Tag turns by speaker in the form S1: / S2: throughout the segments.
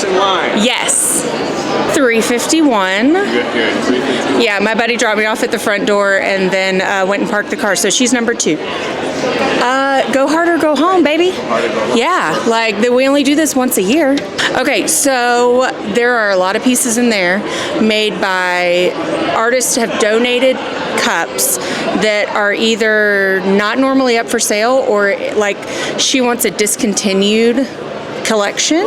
S1: first in line.
S2: Yes. 351.
S1: You're at 351.
S2: Yeah, my buddy dropped me off at the front door and then went and parked the car. So she's number 2. Go hard or go home, baby. Yeah, like we only do this once a year. Okay, so there are a lot of pieces in there made by artists who have donated cups that are either not normally up for sale or like she wants a discontinued collection,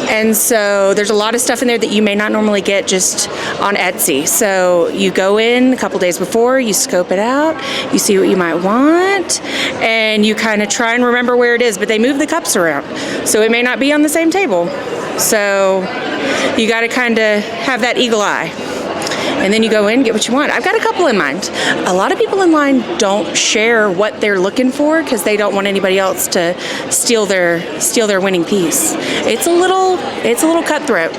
S2: and so there's a lot of stuff in there that you may not normally get just on Etsy. So you go in a couple days before, you scope it out, you see what you might want, and you kind of try and remember where it is, but they move the cups around, so it may not be on the same table. So you got to kind of have that eagle eye. And then you go in, get what you want. I've got a couple in mind. A lot of people in line don't share what they're looking for because they don't want anybody else to steal their winning piece. It's a little cutthroat.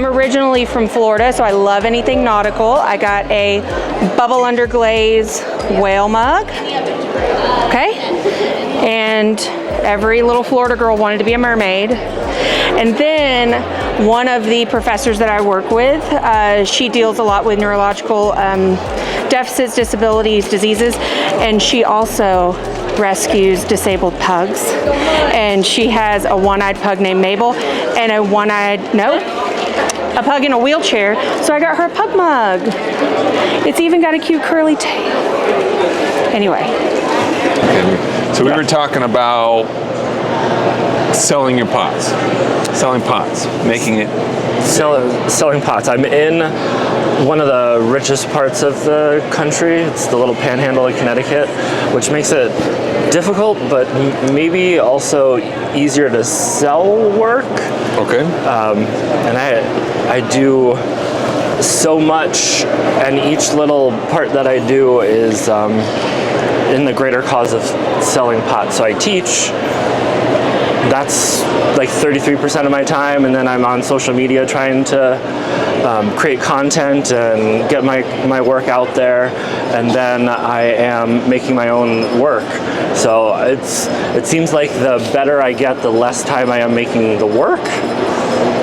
S2: Originally from Florida, so I love anything nautical. I got a bubble underglaze whale mug. Okay, and every little Florida girl wanted to be a mermaid. And then one of the professors that I work with, she deals a lot with neurological deficits, disabilities, diseases, and she also rescues disabled pugs. And she has a one-eyed pug named Mabel and a pug in a wheelchair, so I got her a pug mug. It's even got a cute curly tail. Anyway.
S1: So we were talking about selling your pots. Selling pots, making it.
S3: Selling pots. I'm in one of the richest parts of the country. It's the little panhandle of Connecticut, which makes it difficult, but maybe also easier to sell work.
S1: Okay.
S3: And I do so much, and each little part that I do is in the greater cause of selling pots. So I teach. That's like 33% of my time, and then I'm on social media trying to create content and get my work out there, and then I am making my own work. So it seems like the better I get, the less time I am making the work,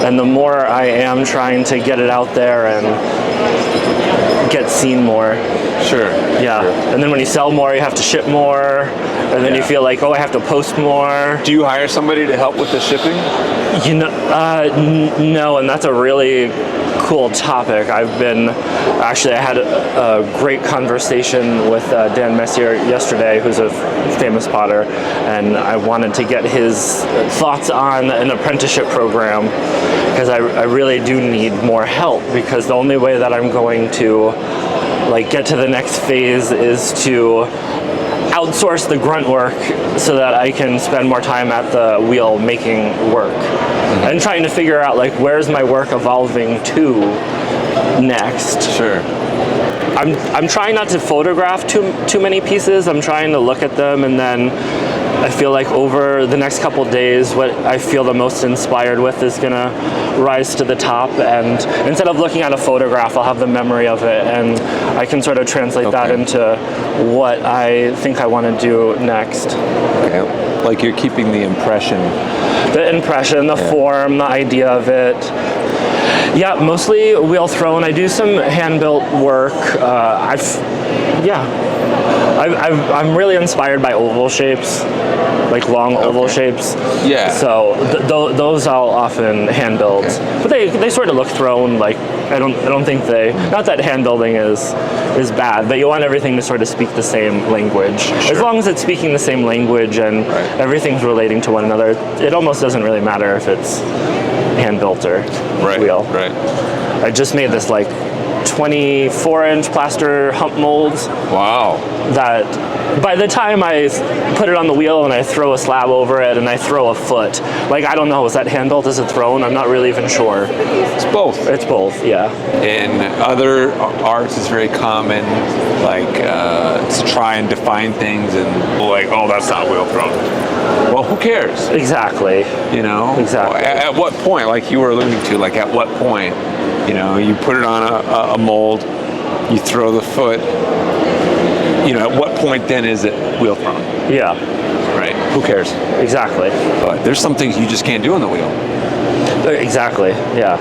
S3: and the more I am trying to get it out there and get seen more.
S1: Sure.
S3: Yeah. Sure. And then when you sell more, you have to ship more, and then you feel like, oh, I have to post more.
S1: Do you hire somebody to help with the shipping?
S3: You know, no, and that's a really cool topic. I had a great conversation with Dan Messier yesterday, who's a famous potter, and I wanted to get his thoughts on an apprenticeship program, because I really do need more help, because the only way that I'm going to get to the next phase is to outsource the grunt work so that I can spend more time at the wheel making work. Mm-hmm. And trying to figure out where's my work evolving to next.
S1: Sure.
S3: I'm trying not to photograph too many pieces. I'm trying to look at them, and then I feel like over the next couple days, what I feel the most inspired with is gonna rise to the top, and instead of looking at a photograph, I'll have the memory of it, and I can sort of translate that into what I think I want to do next.
S1: Okay. Like you're keeping the impression.
S3: The form, the idea of it. Yeah, mostly wheel thrown. I do some hand-built work. I'm really inspired by oval shapes, like long oval shapes.
S1: Yeah.
S3: So those I'll often hand build, but they sort of look thrown. I don't think not that hand building is bad, but you want everything to sort of speak the same language. Sure. As long as it's speaking the same language and everything's relating to one another, it almost doesn't really matter if it's hand builder wheel.
S1: Right.
S3: I just made this like 24-inch plaster hump mold
S1: Wow.
S3: that by the time I put it on the wheel and I throw a slab over it and I throw a foot, like, I don't know, is that hand built as a throne? I'm not really even sure.
S1: It's both.
S3: It's both, yeah.
S1: In other arts, it's very common, like, to try and define things and like, oh, that's not wheel thrown. Well, who cares?
S3: Exactly.
S1: You know?
S3: Exactly.
S1: At what point, like you were alluding to, like at what point, you know, you put it on a mold, you throw the foot, you know, at what point then is it wheel thrown?
S3: Yeah.
S1: Right. Who cares?
S3: Exactly.
S1: But there's some things you just can't do on the wheel.
S3: Exactly, yeah.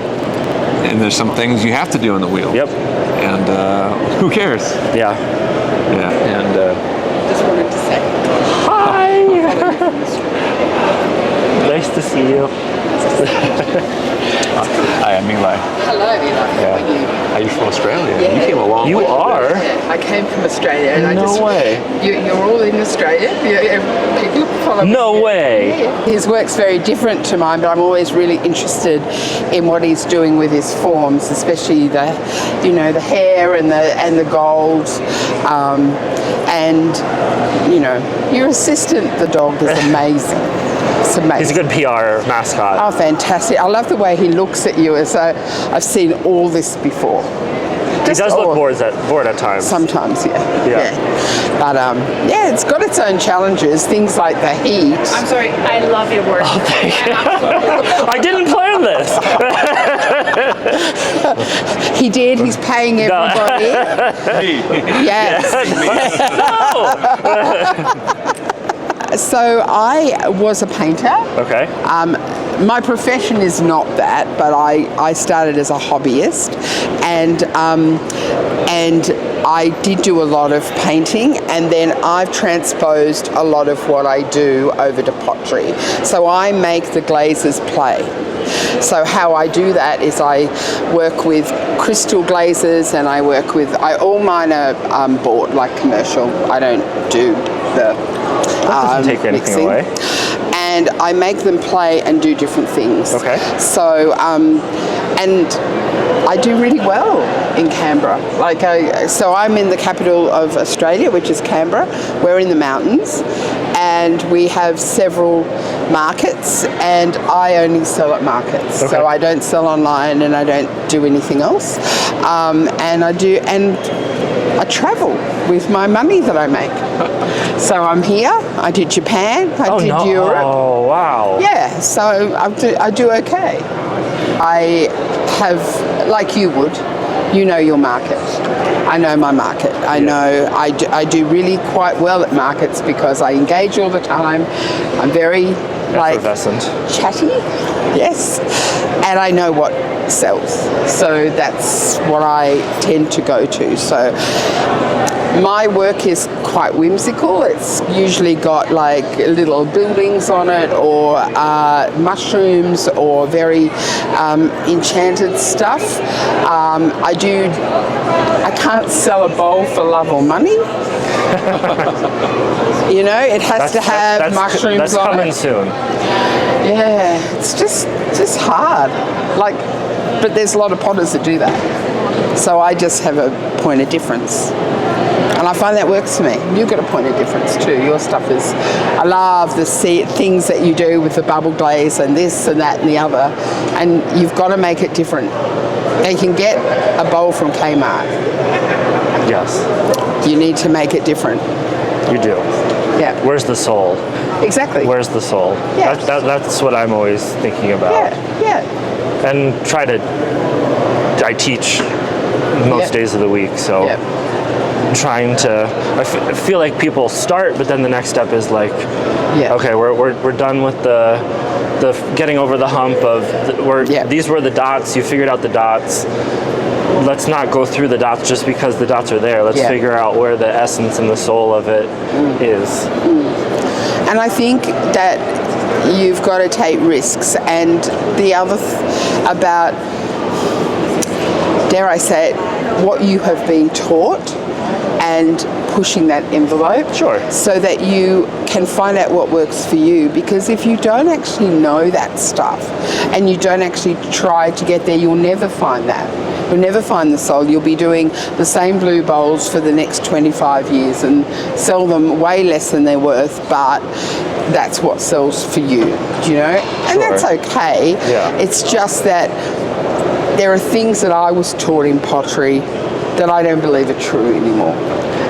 S1: And there's some things you have to do on the wheel.
S3: Yep.
S1: And who cares?
S3: Yeah.
S1: Yeah. And
S4: Just wanted to say.
S3: Hi! Nice to see you.
S1: hi, I'm Eli.
S4: Hello, Eli. How are you?
S1: Are you from Australia?
S4: Yeah.
S1: You came a long
S3: You
S1: way.
S3: are?
S4: Yeah, I came from Australia, and
S3: No way.
S4: You're all in Australia. People follow.
S3: No
S4: you.
S3: way.
S4: Yeah. His work's very different to mine, but I'm always really interested in what he's doing with his forms, especially the hair and the gold, and your assistant, the dog, is amazing. It's amazing.
S3: He's a good PR mascot.
S4: Oh, fantastic. I love the way he looks at you as though I've seen all this before.
S3: He does look bored at times.
S4: Sometimes, yeah.
S3: Yeah.
S4: But, it's got its own challenges, things like the heat.
S2: I'm sorry, I love your work.
S3: I didn't plan this.
S4: He did, he's paying everybody. Yes. So I was a painter.
S3: Okay.
S4: My profession is not that, but I started as a hobbyist, and I did do a lot of painting, and then I've transposed a lot of what I do over to pottery. So I make the glazes play. So how I do that is I work with crystal glazes, and I work with all mine are bought, like commercial. I don't do the
S3: Doesn't take anything
S4: mixing.
S3: away.
S4: And I make them play and do different things.
S3: Okay.
S4: So, and I do really well in Canberra. So I'm in the capital of Australia, which is Canberra. We're in the mountains, and we have several markets, and I only sell at markets.
S3: Okay.
S4: So I don't sell online, and I don't do anything else. And I travel with my money that I make. So I'm here. I did Japan. I did Europe.
S3: Oh, wow.
S4: Yeah, so I do okay. I have, like you would, you know your market. I know my market. I know I do really quite well at markets because I engage all the time. I'm very
S3: Effervescent.
S4: chatty, yes, and I know what sells. So that's what I tend to go to. So my work is quite whimsical. It's usually got like little buildings on it, or mushrooms, or very enchanted stuff. I can't sell a bowl for love or money. It has to have mushrooms
S3: that's
S4: on
S3: coming
S4: it.
S3: soon.
S4: Yeah, it's just hard. But there's a lot of potters that do that. So I just have a point of difference. And I find that works for me. You've got a point of difference too. Your stuff is, I love the things that you do with the bubble glaze and this and that and the other. And you've got to make it different. And you can get a bowl from Kmart.
S3: Yes,
S4: You need to make it different.
S3: you do.
S4: Yeah,
S3: Where's the soul?
S4: exactly.
S3: Where's the soul?
S4: Yeah.
S3: That's what I'm always thinking about.
S4: Yeah.
S3: And I teach most days of the week, so
S4: Yeah.
S3: trying to, I feel like people start, but then the next step is like,
S4: Yeah.
S3: okay, we're done with the getting over the hump of, these were the dots, you figured out the dots. Let's not go through the dots just because the dots are there. Let's figure out where the essence and the soul of it is.
S4: And I think that you've got to take risks. And the other about, dare I say it, what you have been taught and pushing that envelope.
S3: Sure.
S4: So that you can find out what works for you. Because if you don't actually know that stuff and you don't actually try to get there, you'll never find that. You'll never find the soul. You'll be doing the same blue bowls for the next 25 years and sell them way less than they're worth, but that's what sells for you, you know? And that's okay.
S3: Yeah.
S4: It's just that there are things that I was taught in pottery that I don't believe are true anymore.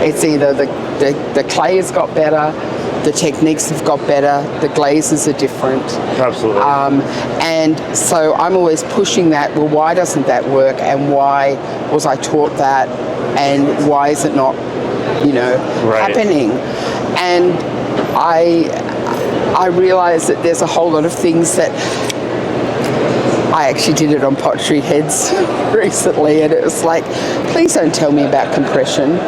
S4: It's either the clay has got better, the techniques have got better, the glazes are different.
S3: Absolutely.
S4: And so I'm always pushing that, well, why doesn't that work, and why was I taught that, and why is it not, you know, happening? And I realize that there's a whole lot of things that I actually did it on Pottery Heads recently, and it was like, please don't tell me about compression.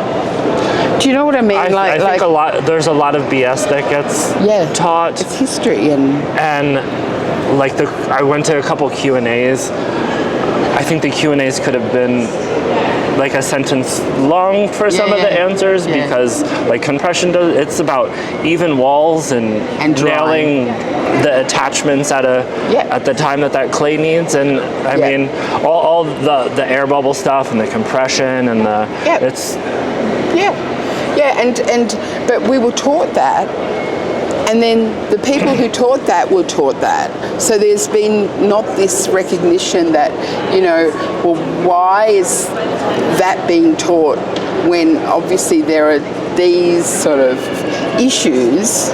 S4: Do you know what I mean?
S3: I think there's a lot of BS that gets taught.
S4: It's history
S3: and like I went to a couple Q&As. I think the Q&As could have been like a sentence long for some of the answers because like compression it's about even walls and nailing the attachments at the time that clay needs, and I mean all the air bubble stuff and the compression and it's
S4: but we were taught that, and then the people who taught that were taught that. So there's been not this recognition that, you know, well, why is that being taught when obviously there are these sort of issues?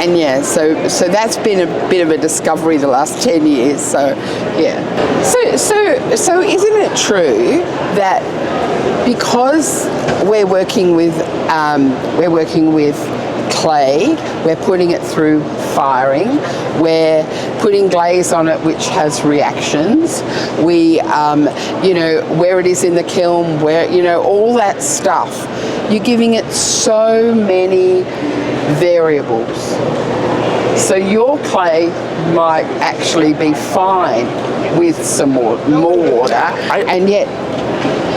S4: And so that's been a bit of a discovery the last 10 years. So so isn't it true that because we're working with clay, we're putting it through firing, we're putting glaze on it which has reactions, we you know, where it is in the kiln, where, you know, all that stuff, you're giving it so many variables. So your clay might actually be fine with some more water, and yet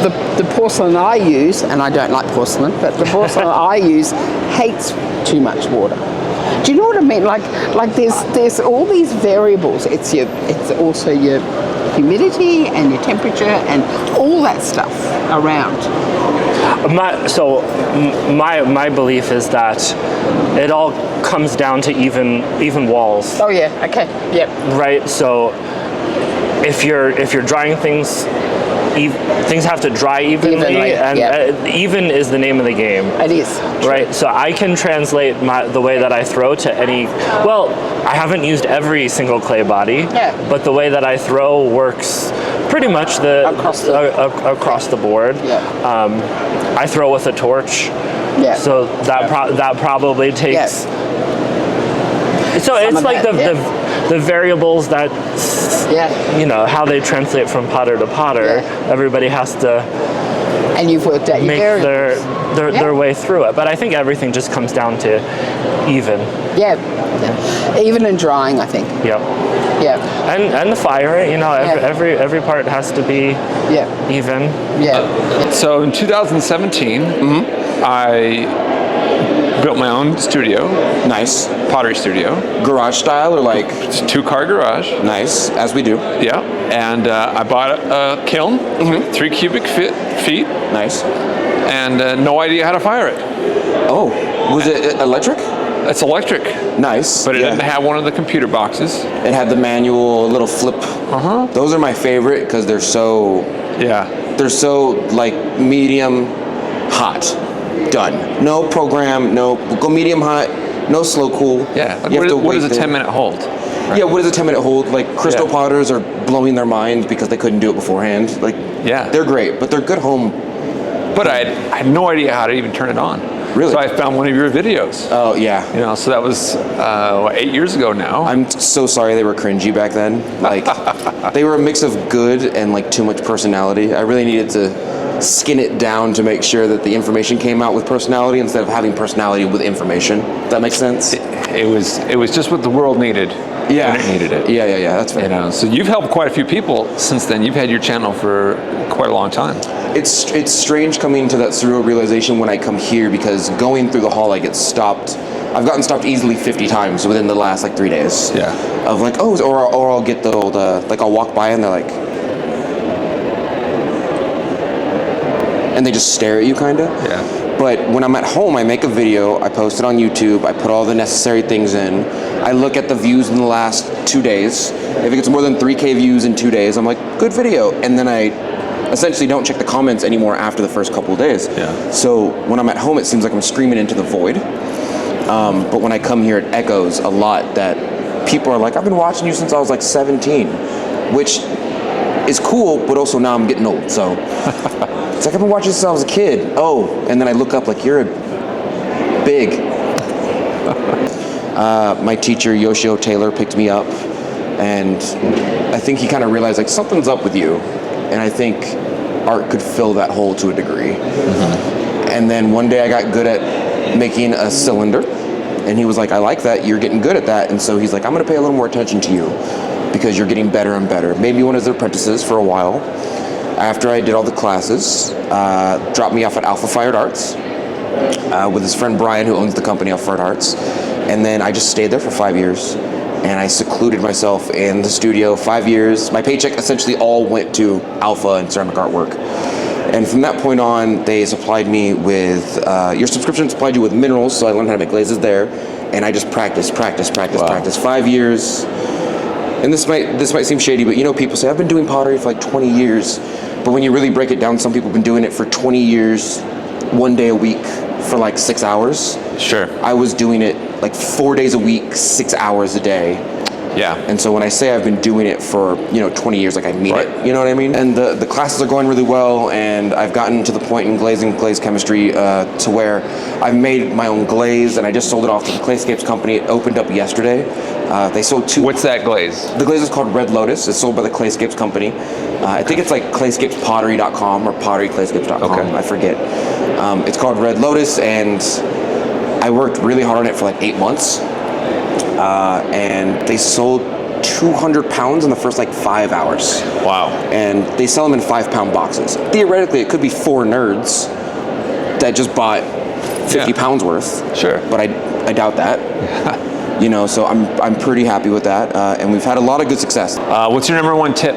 S4: the porcelain I use, and I don't like porcelain, but the porcelain I use hates too much water. Do you know what I mean? Like there's all these variables. It's also your humidity and your temperature and all that stuff around.
S3: My belief is that it all comes down to even walls.
S4: Oh yeah. Okay. Yep.
S3: Right. So if you're drying things, things have to dry evenly, and even is the name of the game.
S4: It is.
S3: Right, so I can translate the way that I throw to any, well, I haven't used every single clay body, but the way that I throw works pretty much across the board.
S4: Yeah.
S3: I throw with a torch, so that probably takes, so it's like the variables that, you know, how they translate from potter to potter, everybody has to
S4: and you've worked out
S3: make their way through it. But I think everything just comes down to even.
S4: Even in drying, I think.
S3: And the fire, you know, every part has to be even.
S1: So in 2017, I built my own studio.
S5: Nice.
S1: Pottery studio.
S5: Garage style or like?
S1: It's a 2-car garage.
S5: Nice, as we do.
S1: Yeah, and I bought a kiln, 3 cubic feet.
S5: Nice.
S1: And no idea how to fire it.
S5: Oh, was it electric?
S1: It's electric.
S5: Nice.
S1: But it didn't have one of the computer boxes.
S5: It had the manual little flip. Those are my favorite because they're so... They're so like medium hot. Done. No program, no, go medium hot, no slow cool.
S1: What is a 10-minute hold? Right?
S5: Yeah, what is a 10-minute hold? Like crystal potters are blowing their minds because they couldn't do it beforehand. Like, they're great, but they're good home.
S1: But I had no idea how to even turn it on.
S5: Really?
S1: So I found one of your videos.
S5: Oh, yeah.
S1: You know, so that was 8 years ago now.
S5: I'm so sorry they were cringy back then. Like, they were a mix of good and like too much personality. I really needed to skin it down to make sure that the information came out with personality instead of having personality with information. Does that make sense?
S1: It was just what the world needed.
S5: Yeah.
S1: When it needed it.
S5: Yeah, that's fair.
S1: You know, so you've helped quite a few people since then. You've had your channel for quite a long time.
S5: It's strange coming to that surreal realization when I come here, because going through the hall I get stopped. I've gotten stopped easily 50 times within the last like 3 days.
S1: Yeah.
S5: Of like, oh, or I'll get the old like I'll walk by and they're like, and they just stare at you kind of.
S1: Yeah.
S5: But when I'm at home, I make a video, I post it on YouTube, I put all the necessary things in. I look at the views in the last 2 days. If it gets more than 3K views in 2 days, I'm like, good video. And then I essentially don't check the comments anymore after the first couple of days.
S1: Yeah.
S5: So when I'm at home, it seems like I'm screaming into the void. But when I come here, it echoes a lot that people are like, I've been watching you since I was like 17, which is cool, but also now I'm getting old. So it's like, I've been watching since I was a kid. Oh, and then I look up like, you're big. My teacher, Yoshio Taylor, picked me up, and I think he kind of realized like something's up with you. And I think art could fill that hole to a degree. Mm-hmm. And then one day I got good at making a cylinder, and he was like, I like that, you're getting good at that. And so he's like, I'm gonna pay a little more attention to you because you're getting better and better. Made me one of his apprentices for a while. After I did all the classes, dropped me off at Alpha Fired Arts with his friend Brian, who owns the company Alpha Fired Arts. And then I just stayed there for 5 years. And I secluded myself in the studio 5 years. My paycheck essentially all went to Alpha and ceramic artwork. And from that point on, they supplied me with, your subscription supplied you with minerals, so I learned how to make glazes there. And I just practiced. 5 years. And this might seem shady, but you know, people say, I've been doing pottery for like 20 years. But when you really break it down, some people have been doing it for 20 years, 1 day a week for like 6 hours.
S1: Sure.
S5: I was doing it like 4 days a week, 6 hours a day.
S1: Yeah.
S5: And so when I say I've been doing it for, 20 years, like I mean it, you know what I mean? And the classes are going really well, and I've gotten to the point in glaze chemistry to where I've made my own glaze, and I just sold it off to the Clayscapes company. It opened up yesterday. They sold 2.
S1: What's that glaze?
S5: The glaze is called Red Lotus. It's sold by the Clayscapes company. I think it's like clayscapespottery.com or potteryclayscapes.com.
S1: Okay.
S5: I forget. It's called Red Lotus, and I worked really hard on it for like 8 months. And they sold 200 pounds in the first like 5 hours.
S1: Wow.
S5: And they sell them in 5-pound boxes. Theoretically, it could be 4 nerds that just bought 50 pounds worth.
S1: Sure.
S5: But I doubt that. So I'm pretty happy with that. And we've had a lot of good success.
S1: What's your number one tip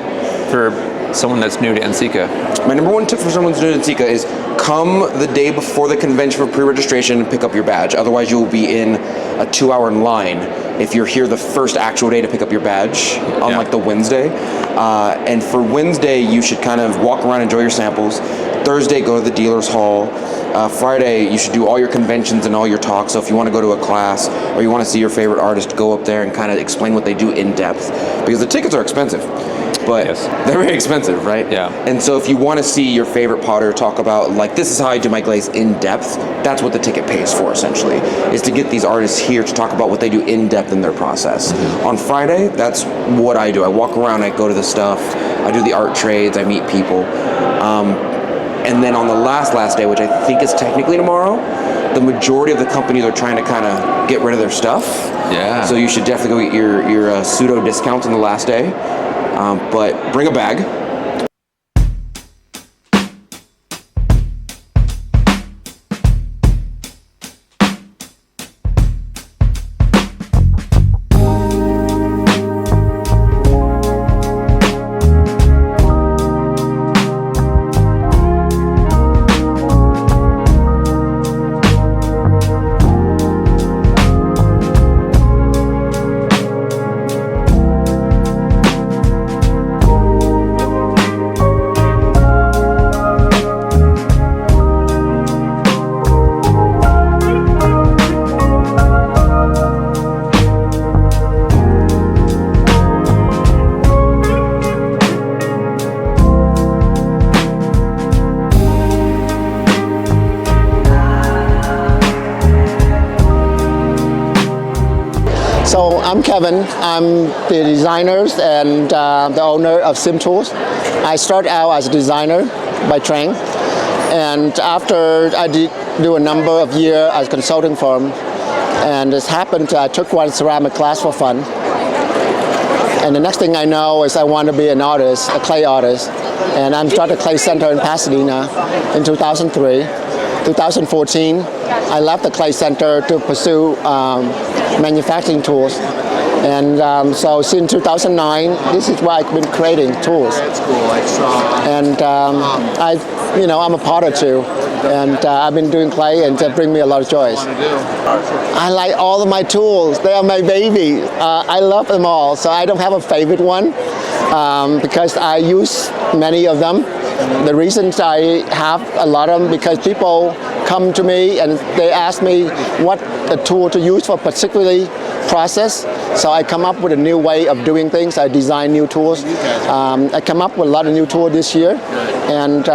S1: for someone that's new to Nceca?
S5: My number one tip for someone who's new to Nceca is come the day before the convention for pre-registration and pick up your badge. Otherwise, you'll be in a 2-hour line if you're here the first actual day to pick up your badge on like the Wednesday. And for Wednesday, you should kind of walk around, enjoy your samples. Thursday, go to the dealer's hall. Friday, you should do all your conventions and all your talks. So if you want to go to a class or you want to see your favorite artist, go up there and kind of explain what they do in depth. Because the tickets are expensive. But they're very expensive, right?
S1: Yeah.
S5: And so if you want to see your favorite potter talk about, like, this is how I do my glaze in depth, that's what the ticket pays for, essentially, is to get these artists here to talk about what they do in depth in their process. Mm-hmm. On Friday, that's what I do. I walk around, I go to the stuff, I do the art trades, I meet people. And then on the last day, which I think is technically tomorrow, the majority of the companies are trying to kind of get rid of their stuff.
S1: Yeah.
S5: So you should definitely go get your pseudo discounts on the last day. But bring a bag.
S6: So I'm Kevin. I'm the designer and the owner of Sim Tools. I started out as a designer by training, and after I did do a number of years as a consulting firm, and this happened, I took one ceramic class for fun. And the next thing I know is I want to be an artist, a clay artist. And I'm started a clay center in Pasadena in 2003. 2014, I left the clay center to pursue manufacturing tools. And so since 2009, this is why I've been creating tools. That's cool. I saw. And I'm a potter too. And I've been doing clay, and it brings me a lot of joy. I like all of my tools. They are my baby. I love them all. So I don't have a favorite one because I use many of them. The reasons I have a lot of them because people come to me and they ask me what the tool to use for particularly process. So I come up with a new way of doing things. I design new tools. I come up with a lot of new tools this year, and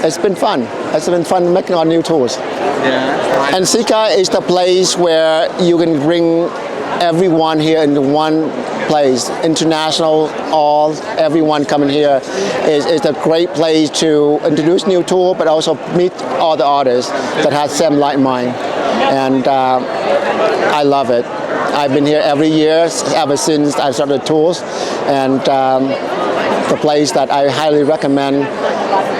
S6: it's been fun. It's been fun making all new tools. And Nceca is the place where you can bring everyone here into one place. International, everyone coming here is a great place to introduce new tool, but also meet all the artists that have same like mine. And I love it. I've been here every year ever since I started tools, and the place that I highly recommend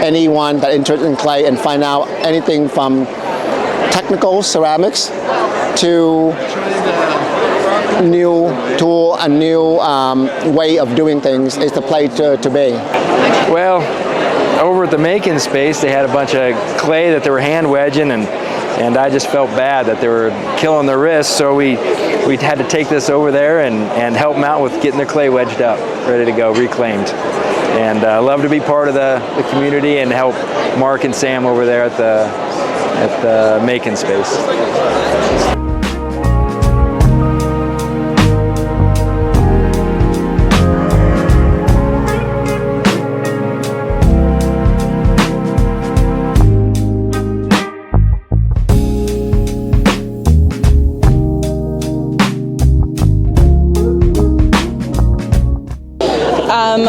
S6: anyone that interested in clay and find out anything from technical ceramics to new tool and new way of doing things is the place to be.
S7: Well, over at the making space, they had a bunch of clay that they were hand wedging, and I just felt bad that they were killing their wrists, so we had to take this over there and help them out with getting their clay wedged up, ready to go, reclaimed. And I love to be part of the community and help Mark and Sam over there at the making space.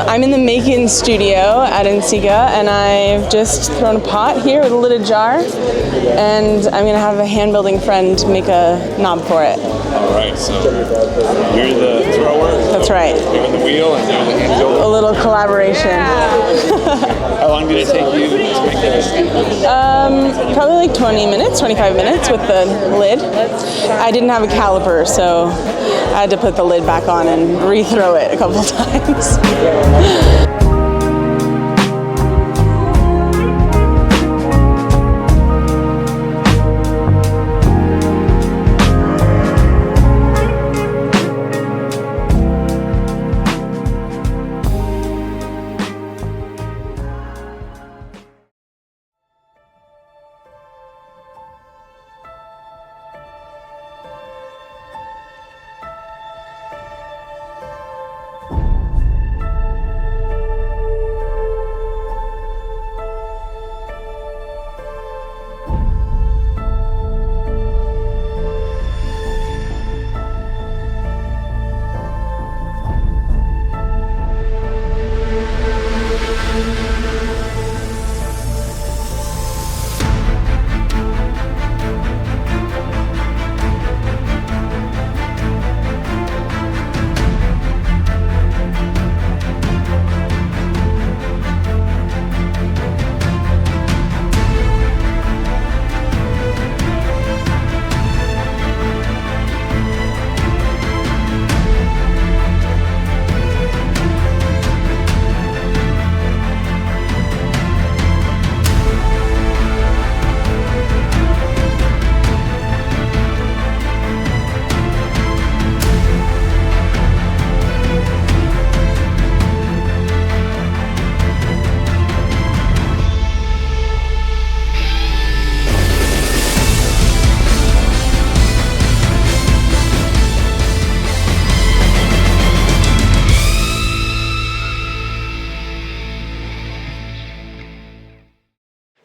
S8: I'm in the making studio at Nceca, and I've just thrown a pot here with a lidded jar, and I'm going to have a hand-building friend make a knob for it.
S1: All right, so you're the thrower.
S8: That's right.
S1: You're the wheel, and you're the hand builder.
S8: A little collaboration.
S1: How long did it take you to make this?
S8: Probably like 20 minutes, 25 minutes with the lid. I didn't have a caliper, so I had to put the lid back on and rethrow it a couple times.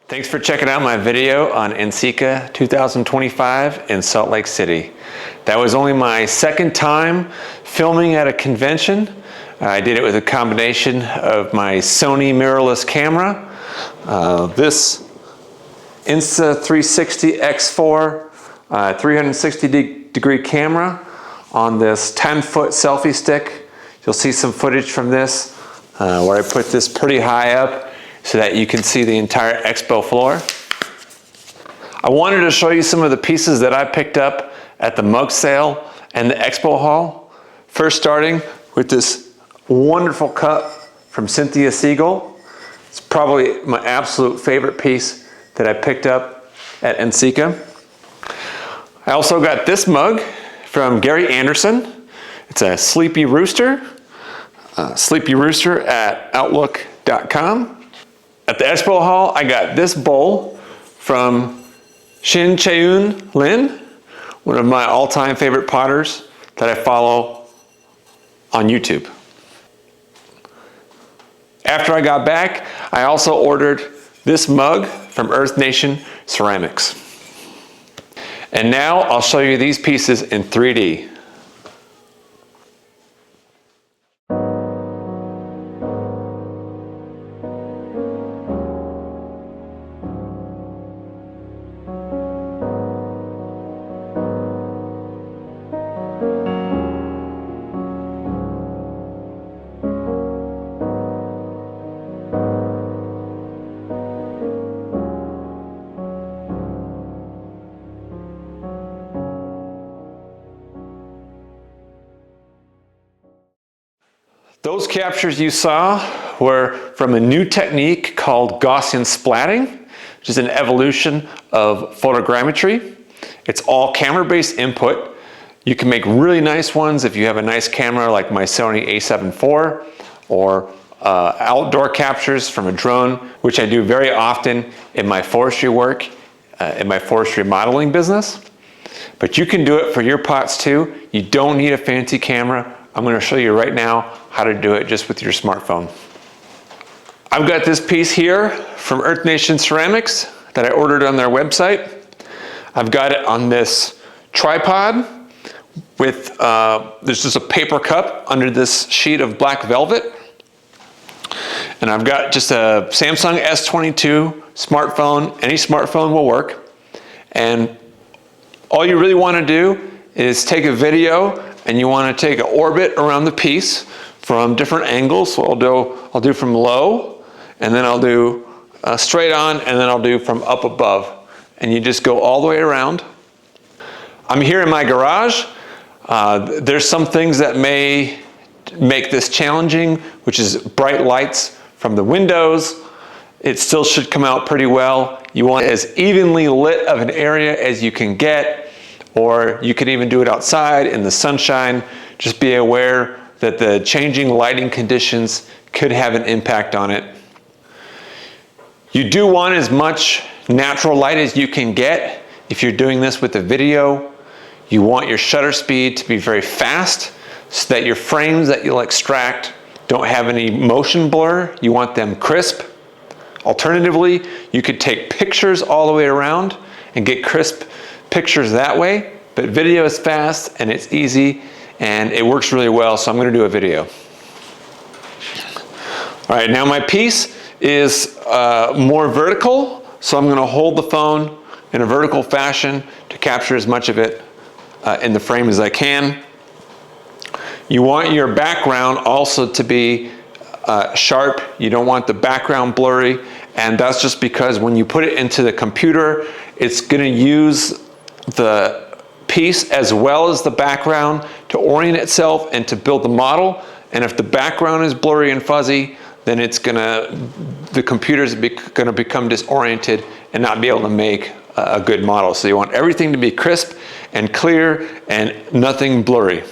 S1: Thanks for checking out my video on Nceca 2025 in Salt Lake City. That was only my second time filming at a convention. I did it with a combination of my Sony mirrorless camera, this Insta360 X4 360-degree camera on this 10-foot selfie stick. You'll see some footage from this where I put this pretty high up so that you can see the entire expo floor. I wanted to show you some of the pieces that I picked up at the mug sale and the expo hall. First starting with this wonderful cup from Cynthia Siegel. It's probably my absolute favorite piece that I picked up at Nceca. I also got this mug from Gary Anderson. It's a Sleepy Rooster at outlook.com. At the expo hall, I got this bowl from Shin Cheun Lin, one of my all-time favorite potters that I follow on YouTube. After I got back, I also ordered this mug from Earth Nation Ceramics. And now I'll show you these pieces in 3D. Those captures you saw were from a new technique called Gaussian splatting, which is an evolution of photogrammetry. It's all camera-based input. You can make really nice ones if you have a nice camera like my Sony a7 IV, or outdoor captures from a drone, which I do very often in my forestry work, in my forestry modeling business. But you can do it for your pots too. You don't need a fancy camera. I'm going to show you right now how to do it just with your smartphone. I've got this piece here from Earth Nation Ceramics that I ordered on their website. I've got it on this tripod with, there's just a paper cup under this sheet of black velvet. And I've got just a Samsung S22 smartphone. Any smartphone will work. And all you really want to do is take a video, and you want to take an orbit around the piece from different angles. So I'll do from low, and then I'll do straight on, and then I'll do from up above. And you just go all the way around. I'm here in my garage. There's some things that may make this challenging, which is bright lights from the windows. It still should come out pretty well. You want as evenly lit of an area as you can get, or you could even do it outside in the sunshine. Just be aware that the changing lighting conditions could have an impact on it. You do want as much natural light as you can get. If you're doing this with a video, you want your shutter speed to be very fast so that your frames that you'll extract don't have any motion blur. You want them crisp. Alternatively, you could take pictures all the way around and get crisp pictures that way, but video is fast and it's easy and it works really well, so I'm going to do a video. All right, now my piece is more vertical, so I'm going to hold the phone in a vertical fashion to capture as much of it in the frame as I can. You want your background also to be sharp. You don't want the background blurry, and that's just because when you put it into the computer, it's going to use the piece as well as the background to orient itself and to build the model. And if the background is blurry and fuzzy, then the computer's going to become disoriented and not be able to make a good model. So you want everything to be crisp and clear and nothing blurry.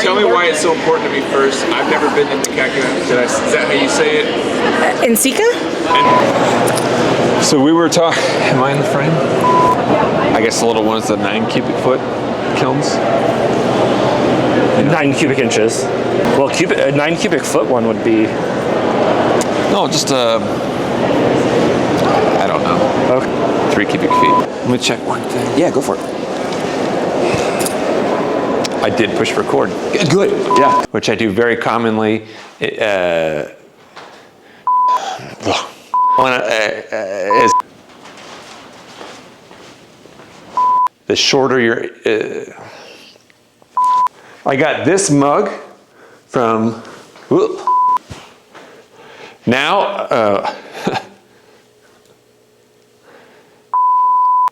S1: Tell me why it's so important to be first. I've never been to Nceca. Is that how you say it?
S2: Nceca?
S1: So we were talking. Am I in the frame? I guess the little one is the 9 cubic foot kilns.
S3: 9 cubic inches. Well, a 9 cubic foot one would be.
S1: No, just I don't know.
S3: Okay.
S1: 3 cubic feet. Let me check one thing.
S5: Yeah, go for it.
S1: I did push record.
S5: Good. Yeah.
S1: Which I do very commonly. The shorter your. I got this mug from. Now.